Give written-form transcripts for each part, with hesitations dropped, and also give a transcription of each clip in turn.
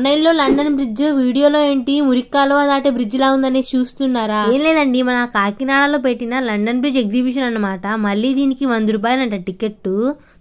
తమ్నైల్లో London bridge, వీడియోలో ఏంటి మురిక్కాలువ దాటే బ్రిడ్జ్ లా ఉందనేసి చూస్తున్నారా? ఏం లేదండి, మన కాకినాడలో పెట్టిన లండన్ బ్రిడ్జ్ ఎగ్జిబిషన్ అన్నమాట. మళ్ళీ దీనికి 100 రూపాయలంట టికెట్.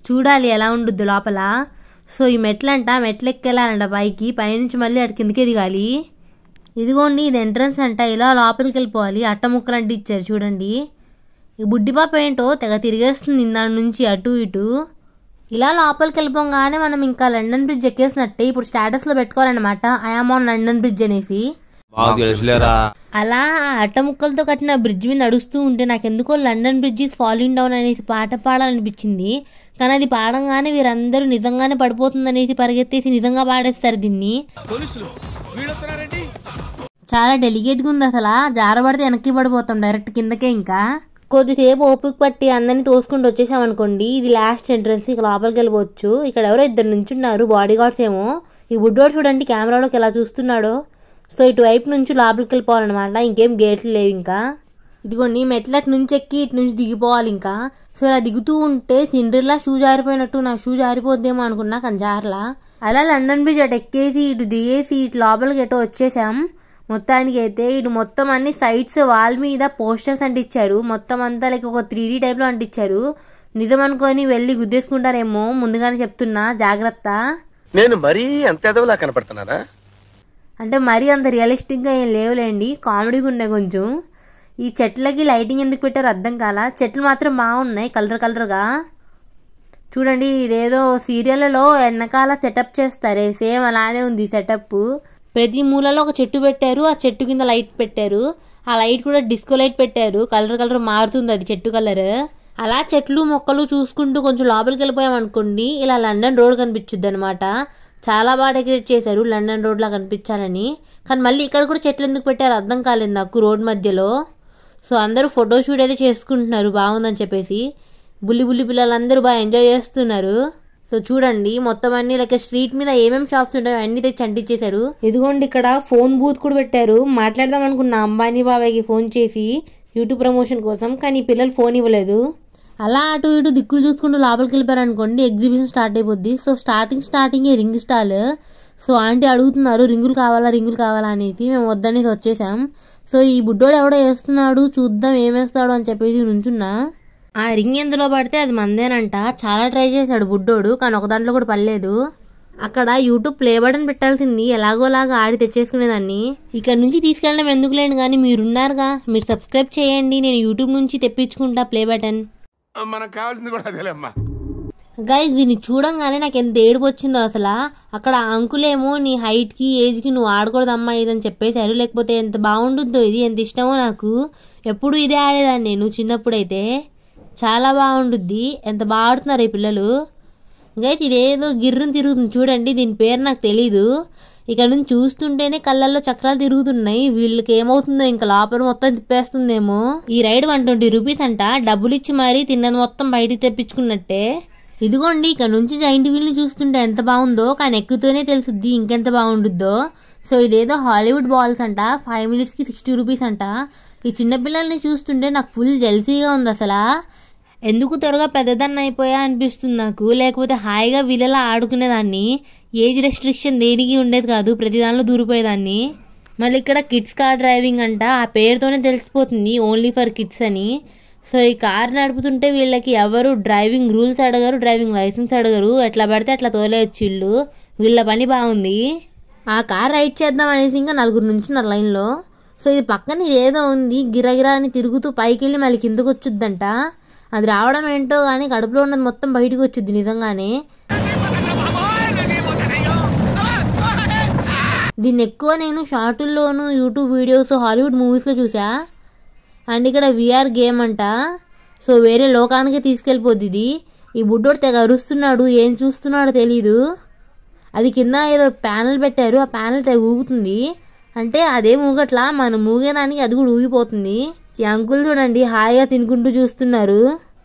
చూడాలి ఎలా ఉండుద్ది లోపల. సో ఈ మెట్లంట, మెట్లు ఎక్కెళ్ళాలంట పైకి, పైనుంచి మళ్ళీ అటు కిందకే దిగాలి. ఇదిగోండి ఇది ఎంట్రన్స్ అంట. ఇలా లోపలికి వెళ్ళిపోవాలి. అట్టముక్కలు అంటే ఇచ్చారు చూడండి. ఈ బుడ్డిపాప ఏంటో తెగ తిరిగేస్తుంది దాని నుంచి అటు ఇటు. ఇలా లోపలికి వెళ్ళిపోగానే మనం ఇంకా లండన్ బ్రిడ్జ్ ఎక్కేసినట్టే. ఇప్పుడు స్టేటస్ లో పెట్టుకోవాలన్నమాట, ఐఆమ్ ఆన్ లండన్ బ్రిడ్జ్ అనేసి. అలా అట్టముక్కలతో కట్టిన బ్రిడ్జ్ మీద నడుస్తూ ఉంటే నాకెందుకో London bridge is falling down అనేసి పాట పాడాలనిపించింది. కానీ అది పాడంగానే వీరందరూ నిజంగానే పడిపోతుంది అనేసి పరిగెత్తేసి నిజంగా పాడేస్తారు దీన్ని. చాలా డెలికేట్గా ఉంది అసలు. జారబడితే వెనక్కి పడిపోతాం డైరెక్ట్ కిందకే. ఇంకా కొద్దిసేపు ఓపిక పట్టి అందరినీ తోసుకుంటూ వచ్చేసామనుకోండి, ఇది లాస్ట్ ఎంట్రన్స్. ఇక లోపలికి వెళ్ళిపోవచ్చు. ఇక్కడ ఎవరో ఇద్దరు నుంచున్నారు, బాడీ గార్డ్స్ ఏమో. ఈ బుడ్డోడు చూడండి కెమెరాలోకి ఎలా చూస్తున్నాడో. సో ఇటువైపు నుంచి లోపలికి వెళ్ళిపోవాలన్నమాట. ఇంకేం గేట్లు లేవు ఇంకా. ఇదిగోండి మెట్లు అటు నుంచి ఎక్కి ఇటు నుంచి దిగిపోవాలి ఇంకా. సో ఇలా దిగుతూ ఉంటే సిండ్రిల్లా షూ జారిపోయినట్టు నా షూ జారిపోద్దేమో అనుకున్నా, కానీ జారలా. అలా లండన్ బ్రిడ్జ్ అటు ఎక్కేసి ఇటు దిగేసి ఇటు లోపలికి ఎటో వచ్చేసాం. మొత్తానికి అయితే ఇటు మొత్తం అన్ని సైడ్స్ వాల్ మీద పోస్టర్స్ అంటించారు. మొత్తం అంతా లైక్ ఒక 3D టైప్లో అంటించారు. నిజం అనుకొని వెళ్ళి గుద్దేసుకుంటారేమో, ముందుగానే చెప్తున్నా జాగ్రత్త. నేను మరీ అంత ఎదవలా కనపడుతున్నారా? అంటే మరీ అంత రియలిస్టిక్గా ఏం లేవులేండి, కామెడీగా ఉన్నాయి కొంచెం. ఈ చెట్లకి లైటింగ్ ఎందుకు పెట్టారో అర్థం కాల. చెట్లు మాత్రం బాగున్నాయి కలర్ కలర్గా. చూడండి ఇదేదో సీరియల్లో వెనకాల సెటప్ చేస్తారే, సేమ్ అలానే ఉంది సెటప్. ప్రతి మూలలో ఒక చెట్టు పెట్టారు, ఆ చెట్టు కింద లైట్ పెట్టారు. ఆ లైట్ కూడా డిస్కో లైట్ పెట్టారు, కలర్ కలర్ మారుతుంది అది చెట్టు కలర్. అలా చెట్లు మొక్కలు చూసుకుంటూ కొంచెం లోపలికి వెళ్ళిపోయామనుకోండి, ఇలా లండన్ రోడ్ కనిపించుద్ది అనమాట. చాలా బాగా డెకరేట్ చేశారు లండన్ రోడ్ లా కనిపించాలని. కానీ మళ్ళీ ఇక్కడ కూడా చెట్లు ఎందుకు పెట్టారు అర్థం కాలేదు నాకు రోడ్ మధ్యలో. సో అందరూ ఫోటోషూట్ అయితే చేసుకుంటున్నారు బాగుందని చెప్పేసి. బుల్లి బుల్లి పిల్లలందరూ బాగా ఎంజాయ్ చేస్తున్నారు. సో చూడండి మొత్తం అన్ని లైక్ స్ట్రీట్ మీద ఏమేమి షాప్స్ ఉంటాయో అన్ని తెచ్చి అంటించేశారు. ఇదిగోండి ఇక్కడ ఫోన్ బూత్ కూడా పెట్టారు. మాట్లాడదాం అనుకున్న అంబానీ బాబాయ్కి ఫోన్ చేసి యూట్యూబ్ ప్రమోషన్ కోసం, కానీ పిల్లలు ఫోన్ ఇవ్వలేదు. అలా అటు ఇటు దిక్కులు చూసుకుంటూ లోపలికి వెళ్ళిపోయారు అనుకోండి, ఎగ్జిబిషన్ స్టార్ట్ అయిపోద్ది. సో స్టార్టింగే రింగ్ స్టాల్. సో ఆంటీ అడుగుతున్నారు రింగులు కావాలా అనేసి. మేము వద్దనేసి వచ్చేసాం. సో ఈ బుడ్డోడు ఎవడో వేస్తున్నాడు, చూద్దాం ఏమేస్తాడు అని చెప్పేసి నుంచున్నా. ఆ రింగ్ ఎందులో పడితే అది మందేనంట. చాలా ట్రై చేశాడు బుడ్డోడు, కానీ ఒక దాంట్లో కూడా పడలేదు. అక్కడ యూట్యూబ్ ప్లే బటన్ పెట్టాల్సింది, ఎలాగోలాగా ఆడి తెచ్చేసుకునేదాన్ని. ఇక్కడ నుంచి తీసుకెళ్ళడం ఎందుకులేండి, కానీ మీరున్నారుగా, మీరు సబ్స్క్రైబ్ చేయండి, నేను యూట్యూబ్ నుంచి తెప్పించుకుంటా ప్లే బటన్. మనకు కావాల్సింది కూడా అదేలేమ్మా. గైస్ దీన్ని చూడంగానే నాకు ఎంత ఏడుపు వచ్చిందో అసలు. అక్కడ అంకులేమో నీ హైట్కి ఏజ్కి నువ్వు ఆడకూడదమ్మా ఇదని చెప్పేశారు. లేకపోతే ఎంత బాగుంటుందో ఇది, ఎంత ఇష్టమో నాకు. ఎప్పుడు ఇదే ఆడేదాన్ని నేను చిన్నప్పుడైతే. చాలా బాగుంటుంది. ఎంత బాగా ఆడుతున్నారు ఈ పిల్లలు. గైస్ ఇదేదో గిర్రుని తిరుగుతుంది చూడండి, దీని పేరు నాకు తెలీదు. ఇక్కడ నుంచి చూస్తుంటేనే కళ్ళల్లో చక్రాలు తిరుగుతున్నాయి. వీళ్ళకి ఏమవుతుందో ఇంకా లోపల మొత్తం తిప్పేస్తుందేమో. ఈ రైడ్ 120 రూపీస్ అంట. డబ్బులు ఇచ్చి మరీ తిన్నది మొత్తం బయటికి తెప్పించుకున్నట్టే. ఇదిగోండి ఇక్కడ నుంచి జైంట్ వీల్ని చూస్తుంటే ఎంత బాగుందో, కానీ ఎక్కుతూనే తెలుసుద్ది ఇంకెంత బాగుంటుందో. సో ఇదేదో హాలీవుడ్ బాల్స్ అంట. 5 మినిట్స్కి 60 రూపీస్ అంట. ఈ చిన్నపిల్లల్ని చూస్తుంటే నాకు ఫుల్ జెల్సీగా ఉంది అసలు. ఎందుకు త్వరగా పెద్దదాన్ని అయిపోయా అనిపిస్తుంది నాకు. లేకపోతే హాయిగా వీళ్ళలా ఆడుకునేదాన్ని. ఏజ్ రెస్ట్రిక్షన్ దేనికి ఉండేది కాదు, ప్రతి దానిలో దూరిపోయేదాన్ని. మళ్ళీ ఇక్కడ కిడ్స్ కార్ డ్రైవింగ్ అంట. ఆ పేరుతోనే తెలిసిపోతుంది ఓన్లీ ఫర్ కిడ్స్ అని. సో ఈ కార్ నడుపుతుంటే వీళ్ళకి ఎవరు డ్రైవింగ్ రూల్స్ అడగరు, డ్రైవింగ్ లైసెన్స్ అడగరు. ఎట్లా పడితే అట్లా తోలేయచ్చు వీళ్ళు. వీళ్ళ పని బాగుంది. ఆ కార్ రైడ్ చేద్దాం అనేసి ఇంకా 4 నుంచున్నారు లైన్లో. సో ఇది పక్కన ఏదో ఉంది, గిరగిరా అని తిరుగుతూ పైకి వెళ్ళి మళ్ళీ కిందకు వచ్చుద్దంట. అది రావడం ఏంటో కానీ కడుపులో ఉన్నది మొత్తం బయటకు వచ్చుద్ది నిజంగానే. దీన్ని ఎక్కువ నేను షార్టుల్లోనూ యూట్యూబ్ వీడియోస్ హాలీవుడ్ మూవీస్లో చూసా. అండ్ ఇక్కడ విఆర్ గేమ్ అంట. సో వేరే లోకానికి తీసుకెళ్ళిపోద్ది ఇది. ఈ బుడ్డోడు తెగ అరుస్తున్నాడు, ఏం చూస్తున్నాడో తెలీదు. అది కింద ఏదో ప్యానెల్ పెట్టారు, ఆ ప్యానెల్ తెగ ఊగుతుంది. అంటే అదే ఊగట్లా, మనం ఊగేదానికి అది కూడా ఊగిపోతుంది. ఈ అంకుల్ చూడండి హాయిగా తినుకుంటూ చూస్తున్నారు.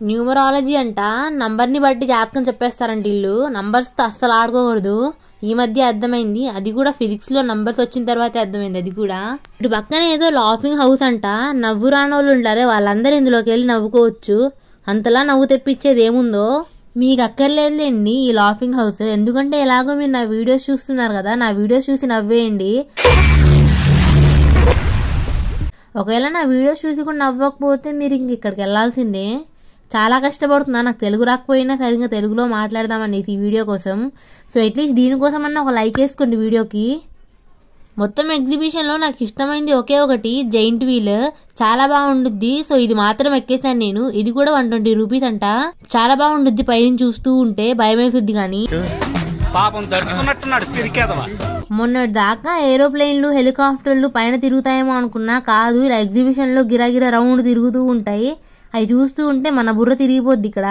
న్యూమరాలజీ అంట. నంబర్ని బట్టి జాతకం చెప్పేస్తారంట వీళ్ళు. నంబర్స్తో అస్సలు ఆడుకోకూడదు. ఈ మధ్య అర్థమైంది, అది కూడా ఫిజిక్స్లో నంబర్స్ వచ్చిన తర్వాతే అర్థమైంది అది కూడా. ఇటు పక్కన ఏదో లాఫింగ్ హౌస్ అంట. నవ్వు రానోళ్ళు ఉంటారే వాళ్ళందరూ ఇందులోకి వెళ్ళి నవ్వుకోవచ్చు. అంతలా నవ్వు తెప్పించేది ఏముందో. మీకు అక్కర్లేదులేండి ఈ లాఫింగ్ హౌస్, ఎందుకంటే ఎలాగో మీరు నా వీడియోస్ చూస్తున్నారు కదా, నా వీడియోస్ చూసి నవ్వేయండి. ఒకవేళ నా వీడియోస్ చూసి కూడా నవ్వకపోతే మీరు ఇంక ఇక్కడికి వెళ్ళాల్సిందే. చాలా కష్టపడుతున్నా, నాకు తెలుగు రాకపోయినా సరిగ్గా తెలుగులో మాట్లాడదామని ఈ వీడియో కోసం. సో అట్లీస్ట్ దీనికోసమన్నా ఒక లైక్ వేసుకోండి వీడియోకి. మొత్తం ఎగ్జిబిషన్లో నాకు ఇష్టమైంది ఒకే ఒకటి, జైంట్ వీల్. చాలా బాగుండుద్ది. సో ఇది మాత్రం ఎక్కేసాను నేను. ఇది కూడా 120 రూపీస్ అంట. చాలా బాగుండుద్ది, పైన చూస్తూ ఉంటే భయం వేసుద్ది. కానీ మొన్నటి దాకా ఏరోప్లేన్లు హెలికాప్టర్లు పైన తిరుగుతాయేమో అనుకున్నా, కాదు. ఇలా ఎగ్జిబిషన్లో గిరాగిరా రౌండ్ తిరుగుతూ ఉంటాయి. అవి చూస్తూ ఉంటే మన బుర్ర తిరిగిపోద్ది. ఇక్కడ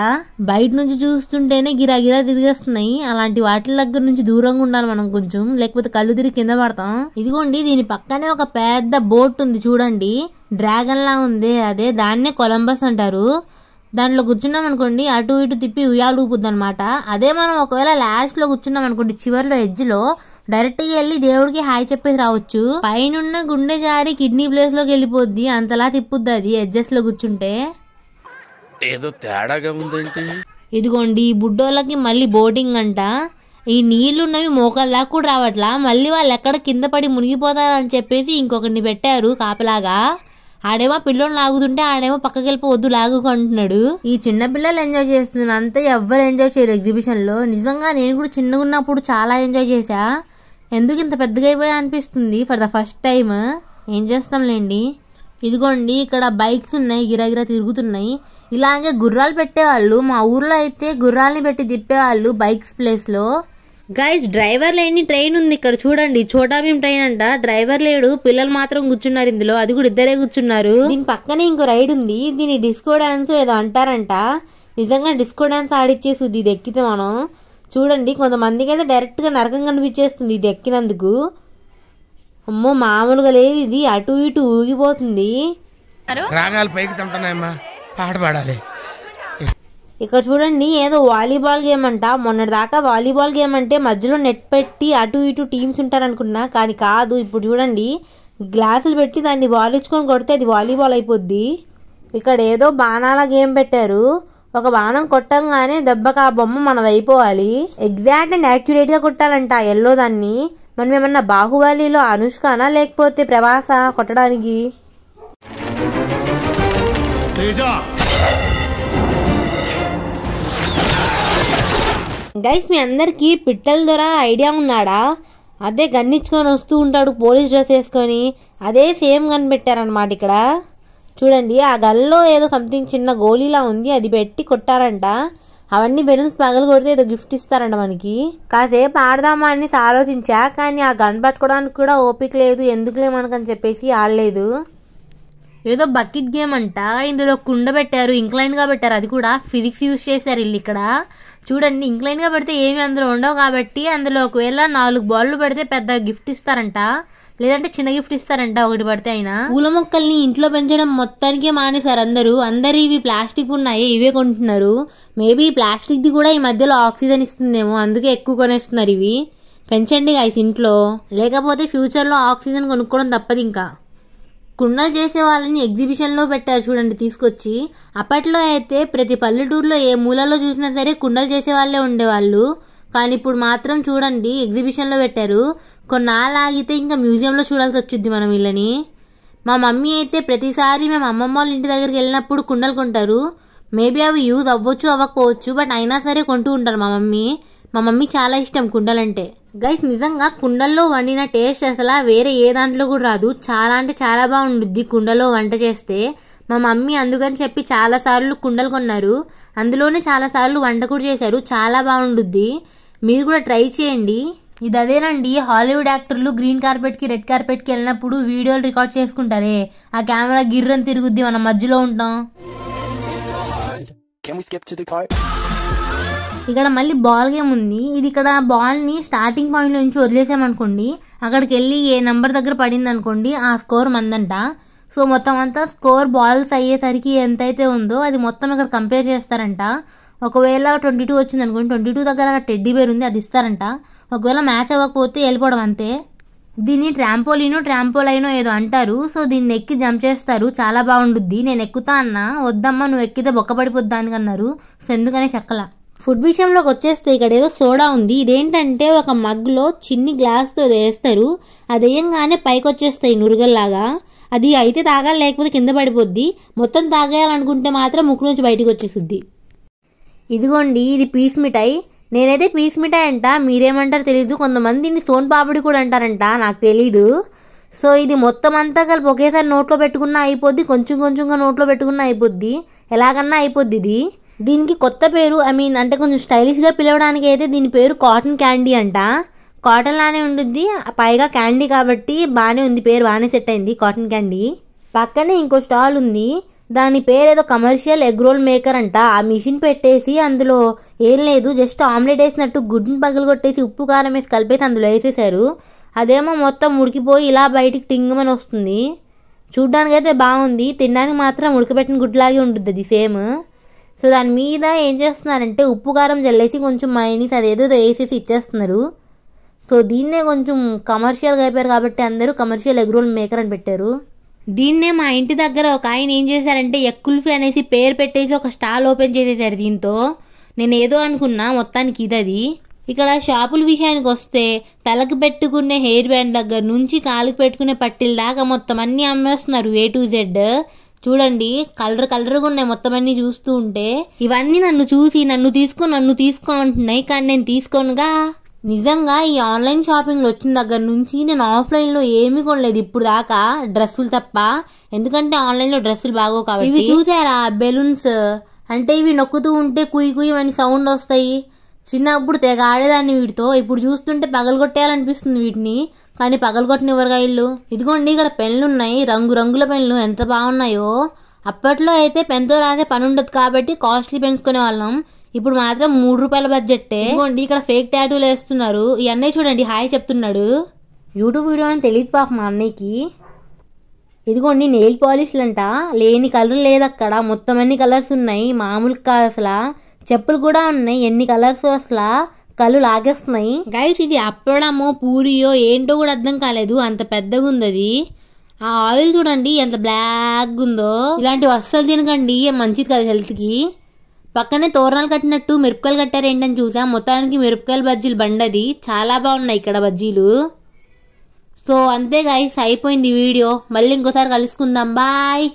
బయట నుంచి చూస్తుంటేనే గిరాగిరా తిరిగేస్తున్నాయి. అలాంటి వాటి దగ్గర నుంచి దూరంగా ఉండాలి మనం కొంచెం, లేకపోతే కళ్ళు తిరిగి కింద పడతాం. ఇదిగోండి దీని పక్కనే ఒక పెద్ద బోట్ ఉంది చూడండి, డ్రాగన్ లా ఉంది. అదే దాన్నే కొలంబస్ అంటారు. దాంట్లో కూర్చున్నాం అనుకోండి, అటు ఇటు తిప్పి ఉయ్యాలు ఊపుద్ది అనమాట. అదే మనం ఒకవేళ లాస్ట్ లో కూర్చున్నాం అనుకోండి, చివరిలో ఎడ్జ్ లో డైరెక్ట్ గా వెళ్ళి దేవుడికి హాయ్ చెప్పేసి రావచ్చు. పైన గుండె జారి కిడ్నీ ప్లేస్ లోకి వెళ్ళిపోద్ది, అంతలా తిప్పుద్ది అది ఎడ్జెస్ లో కూర్చుంటే. ఏదో తేడాగా ఉందేంటి. ఇదిగోండి బుడ్డోళ్ళకి మళ్ళీ బోటింగ్ అంట. ఈ నీళ్లున్నవి మోకాళ్ళ కూడా రావట్లా, మళ్ళీ వాళ్ళు ఎక్కడ కింద పడి మునిగిపోతారని చెప్పేసి ఇంకొకరిని పెట్టారు కాపలాగా. ఆడేమో పిల్లలు లాగుతుంటే ఆడేమో పక్కకి వెళ్ళిపోవద్దు లాగుకుంటున్నాడు. ఈ చిన్న పిల్లలు ఎంజాయ్ చేస్తున్నారు, అంతే. ఎవ్వరు ఎంజాయ్ చేయరు ఎగ్జిబిషన్ లో. నిజంగా నేను కూడా చిన్నగా ఉన్నప్పుడు చాలా ఎంజాయ్ చేశా. ఎందుకు ఇంత పెద్దగా అయిపోయా అనిపిస్తుంది ఫర్ ద ఫస్ట్ టైం. ఏం చేస్తాంలేండి. ఇదిగోండి ఇక్కడ బైక్స్ ఉన్నాయి, గిరాగిరా తిరుగుతున్నాయి. ఇలాగే గుర్రాలు పెట్టేవాళ్ళు. మా ఊర్లో అయితే గుర్రాలని పెట్టి తిప్పేవాళ్ళు బైక్స్ ప్లేస్ లో. గైస్ డ్రైవర్ లేని ట్రైన్ ఉంది ఇక్కడ చూడండి, చోటా భీమ్ ట్రైన్ అంట. డ్రైవర్ లేడు, పిల్లలు మాత్రం కూర్చున్నారు ఇందులో, అది కూడా ఇద్దరే కూర్చున్నారు. దీని పక్కనే ఇంకో రైడ్ ఉంది, దీని డిస్కో డాన్స్ ఏదో అంటారంట. నిజంగా డిస్కో డాన్స్ ఆడిచ్చేస్తుంది ఇది ఎక్కితే మనం. చూడండి కొంతమందికి అయితే డైరెక్ట్ గా నరకం కనిపించేస్తుంది ఇది ఎక్కినందుకు. అమ్మో మామూలుగా లేదు ఇది, అటు ఇటు ఊగిపోతుంది. రాగాలు పైకి తంటున్నాయమ్మా, పాట పాడాలి. ఇక్కడ చూడండి ఏదో వాలీబాల్ గేమ్ అంట. మొన్నటి దాకా వాలీబాల్ గేమ్ అంటే మధ్యలో నెట్ పెట్టి అటు ఇటు టీమ్స్ ఉంటారనుకున్నా, కానీ కాదు. ఇప్పుడు చూడండి గ్లాసులు పెట్టి దాన్ని బాల్ ఇచ్చుకొని కొడితే అది వాలీబాల్ అయిపోద్ది. ఇక్కడ ఏదో బాణాల గేమ్ పెట్టారు. ఒక బాణం కొట్టంగానే దెబ్బకి ఆ బొమ్మ మనది అయిపోవాలి. ఎగ్జాక్ట్ అండ్ యాక్యురేట్ గా కొట్టాలంట ఎల్లో దాన్ని. మనం ఏమన్నా బాహుబలిలో అనుష్కనా లేకపోతే ప్రభాస కొట్టడానికి? గైస్ మీ అందరికి పిట్టల ద్వారా ఐడియా ఉన్నాడా? అదే గన్నిచ్చుకొని వస్తూ ఉంటాడు పోలీస్ డ్రెస్ వేసుకొని, అదే సేమ్ గన్ పెట్టారనమాట ఇక్కడ. చూడండి ఆ గన్లో ఏదో సంథింగ్ చిన్న గోళీలా ఉంది, అది పెట్టి కొట్టారంట. అవన్నీ బెలూన్స్ పగలు కొడితే ఏదో గిఫ్ట్ ఇస్తారంట మనకి. కాసేపు ఆడదామా అని ఆలోచించా, కానీ ఆ గన్ పట్టుకోవడానికి కూడా ఓపిక లేదు, ఎందుకులే మనకని చెప్పేసి ఆడలేదు. ఏదో బకెట్ గేమ్ అంట. ఇందులో కుండ పెట్టారు, ఇంక్లైన్ గా పెట్టారు, అది కూడా ఫిజిక్స్ యూజ్ చేశారు వీళ్ళు ఇక్కడ. చూడండి ఇంక్లైన్ గా పెడితే ఏమి అందులో ఉండవు కాబట్టి అందులో ఒకవేళ 4 బాళ్ళు పెడితే పెద్ద గిఫ్ట్ ఇస్తారంట, లేదంటే చిన్న గిఫ్ట్ ఇస్తారంట ఒకటి పడితే. అయినా పూల మొక్కల్ని ఇంట్లో పెంచడం మొత్తానికే మానేశారు అందరూ ఇవి ప్లాస్టిక్ ఉన్నాయి ఇవే కొంటున్నారు. మేబీ ప్లాస్టిక్ ది కూడా ఈ మధ్యలో ఆక్సిజన్ ఇస్తుందేమో, అందుకే ఎక్కువ కొనేస్తున్నారు. ఇవి పెంచండి గైస్ ఇంట్లో, లేకపోతే ఫ్యూచర్ లో ఆక్సిజన్ కొనుక్కోవడం తప్పదు. ఇంకా కుండలు చేసే వాళ్ళని ఎగ్జిబిషన్లో పెట్టారు చూడండి తీసుకొచ్చి. అప్పట్లో అయితే ప్రతి పల్లెటూరులో ఏ మూలలో చూసినా సరే కుండలు చేసే వాళ్ళే ఉండేవాళ్ళు, కానీ ఇప్పుడు మాత్రం చూడండి ఎగ్జిబిషన్లో పెట్టారు. కొన్నాళ్ళు ఆగితే ఇంకా మ్యూజియంలో చూడాల్సి వచ్చింది మనం వీళ్ళని. మా మమ్మీ అయితే ప్రతిసారి మేము అమ్మమ్మ వాళ్ళ ఇంటి దగ్గరికి వెళ్ళినప్పుడు కుండలు కొంటారు. మేబీ అవి యూజ్ అవ్వచ్చు అవ్వకపోవచ్చు, బట్ అయినా సరే కొంటూ ఉంటారు మా మమ్మీ చాలా ఇష్టం కుండలంటే. గైస్ నిజంగా కుండల్లో వండిన టేస్ట్ అసలు వేరే ఏ దాంట్లో కూడా రాదు. చాలా అంటే చాలా బాగుండుద్ది కుండలో వంట చేస్తే. మా మమ్మీ అందుకని చెప్పి చాలా సార్లు కుండలు కొన్నారు, అందులోనే చాలా సార్లు వంట కూడా చేశారు. చాలా బాగుండుద్ది, మీరు కూడా ట్రై చేయండి. ఇది అదేనండి హాలీవుడ్ యాక్టర్లు గ్రీన్ కార్పెట్కి రెడ్ కార్పెట్కి వెళ్ళినప్పుడు వీడియోలు రికార్డ్ చేసుకుంటారే, ఆ కెమెరా గిర్రని తిరుగుద్ది, మనం మధ్యలో ఉంటాం. ఇక్కడ మళ్ళీ బాల్ గేమ్ ఉంది. ఇది ఇక్కడ బాల్ని స్టార్టింగ్ పాయింట్లో నుంచి వదిలేసామనుకోండి, అక్కడికి వెళ్ళి ఏ నెంబర్ దగ్గర పడింది అనుకోండి ఆ స్కోర్ మందంట. సో మొత్తం అంతా స్కోర్ బాల్స్ అయ్యేసరికి ఎంతైతే ఉందో అది మొత్తం ఇక్కడ కంపేర్ చేస్తారంట. ఒకవేళ 22 వచ్చింది అనుకోండి, 22 దగ్గర టెడ్డీ బేర్ ఉంది అది ఇస్తారంట. ఒకవేళ మ్యాచ్ అవ్వకపోతే వెళ్ళిపోవడం అంతే. దీన్ని ట్రాంపోలైనో ఏదో అంటారు. సో దీన్ని ఎక్కి జంప్ చేస్తారు, చాలా బాగుండుద్ది. నేను ఎక్కుతా అన్నా, వద్దమ్మా నువ్వు ఎక్కితే బొక్క పడిపోద్దానికి అన్నారు. సో ఎందుకనే చెక్కలా. ఫుడ్ విషయంలోకి వచ్చేస్తే ఇక్కడ ఏదో సోడా ఉంది. ఇదేంటంటే ఒక మగ్లో చిన్ని గ్లాస్తో వేస్తారు, అది వేయంగానే పైకి వచ్చేస్తాయి నురుగల్లాగా. అది అయితే తాగాలి, లేకపోతే కింద పడిపోద్ది. మొత్తం తాగేయాలనుకుంటే మాత్రం ముక్కు నుంచి బయటకు వచ్చేస్తుంది. ఇదిగోండి, ఇది పీస్ మిఠాయి. నేనైతే పీస్ మిఠాయి అంట, మీరేమంటారో తెలీదు. కొంతమంది దీన్ని సోన్ పాపిడి కూడా అంటారంట, నాకు తెలీదు. సో ఇది మొత్తం అంతా కలిపి ఒకేసారి నోట్లో పెట్టుకున్నా అయిపోద్ది, కొంచెం కొంచెంగా నోట్లో పెట్టుకున్నా అయిపోద్ది, ఎలాగన్నా అయిపోద్ది. ఇది దీనికి కొత్త పేరు, అంటే కొంచెం స్టైలిష్గా పిలవడానికి అయితే దీని పేరు కాటన్ క్యాండీ అంట. కాటన్ లానే ఉంటుంది, పైగా క్యాండీ కాబట్టి బాగానే ఉంది, పేరు బాగానే సెట్ అయింది, కాటన్ క్యాండీ. పక్కనే ఇంకో స్టాల్ ఉంది, దాని పేరు ఏదో కమర్షియల్ ఎగ్ రోల్ మేకర్ అంట. ఆ మిషన్ పెట్టేసి అందులో ఏం లేదు, జస్ట్ ఆమ్లెట్ వేసినట్టు గుడ్డుని పగలు కొట్టేసి ఉప్పు కారం వేసి కలిపేసి అందులో వేసేసారు. అదేమో మొత్తం ఉడికిపోయి ఇలా బయటికి టింగమని వస్తుంది. చూడ్డానికి అయితే బాగుంది, తినడానికి మాత్రం ఉడకబెట్టిన గుడ్లాగే ఉంటుంది అది సేమ్. సో దాని మీద ఏం చేస్తున్నారంటే ఉప్పు కారం జల్లేసి కొంచెం మైనీస్ అదేదో వేసేసి ఇచ్చేస్తున్నారు. సో దీన్నే కొంచెం కమర్షియల్గా అయిపోయారు కాబట్టి అందరూ కమర్షియల్ ఎగ్ రోల్ మేకర్ అని పెట్టారు. దీన్నే మా ఇంటి దగ్గర ఒక ఆయన ఏం చేశారంటే ఎగ్ కుల్ఫీ అనేసి పేరు పెట్టేసి ఒక స్టాల్ ఓపెన్ చేసేసారు. దీంతో నేను ఏదో అనుకున్నా, మొత్తానికి ఇది. ఇక్కడ షాపుల విషయానికి వస్తే తలకు పెట్టుకునే హెయిర్ బ్యాండ్ దగ్గర నుంచి కాలుకు పెట్టుకునే పట్టీల దాకా మొత్తం అన్నీ అమ్మేస్తున్నారు, A to Z. చూడండి, కలర్గా ఉన్నాయి మొత్తం అన్నీ చూస్తూ ఉంటే. ఇవన్నీ నన్ను చూసి నన్ను తీసుకో అంటున్నాయి, కానీ నేను తీసుకోనుగా. నిజంగా ఈ ఆన్లైన్ షాపింగ్లో వచ్చిన దగ్గర నుంచి నేను ఆఫ్లైన్లో ఏమీ కొనలేదు ఇప్పుడు దాకా, డ్రెస్సులు తప్ప. ఎందుకంటే ఆన్లైన్లో డ్రెస్సులు బాగోవు కాబట్టి. ఇవి చూసారా బెలూన్స్, అంటే ఇవి నొక్కుతూ ఉంటే కుయ్యి అని సౌండ్ వస్తాయి. చిన్నప్పుడు తెగ ఆడేదాన్ని వీటితో, ఇప్పుడు చూస్తుంటే పగలగొట్టేయాలనిపిస్తుంది వీటిని, కానీ పగలగొట్టనివ్వరుగా ఇల్లు. ఇదిగోండి, ఇక్కడ పెన్లు ఉన్నాయి, రంగురంగుల పెన్లు ఎంత బాగున్నాయో. అప్పట్లో అయితే పెన్తో రాసే పని ఉండదు కాబట్టి కాస్ట్లీ పెన్స్ కొనేవాళ్ళం, ఇప్పుడు మాత్రం 3 రూపాయల బడ్జెట్టే. ఇదిగోండి, ఇక్కడ ఫేక్ టాటూలు వేస్తున్నారు. ఈ అన్నయ్య చూడండి హాయ్ చెప్తున్నాడు. యూట్యూబ్ వీడియో అని తెలియదు పాప మా అన్నయ్యకి. ఇదిగోండి నెయిల్ పాలిష్లు అంట, లేని కలర్ లేదు అక్కడ, మొత్తం అన్ని కలర్స్ ఉన్నాయి, మామూలు కాదు అసలు. చెప్పులు కూడా ఉన్నాయి, ఎన్ని కలర్స్ అసలు కళ్ళు లాగేస్తున్నాయి. గైస్ ఇది అప్పడమో పూరియో ఏంటో కూడా అర్థం కాలేదు, అంత పెద్దగా ఉంది అది. ఆ ఆయిల్ చూడండి ఎంత బ్లాక్ ఉందో. ఇలాంటివి అస్సలు తినకండి, మంచిది కాదు హెల్త్కి. పక్కనే తోరణాలు కట్టినట్టు మిరపకాయలు కట్టారు ఏంటని చూసా. మొత్తానికి మిరపకాయల బజ్జీలు బండది, చాలా బాగున్నాయి ఇక్కడ బజ్జీలు. సో అంతే గైస్, అయిపోయింది వీడియో. మళ్ళీ ఇంకోసారి కలుసుకుందాం, బాయ్.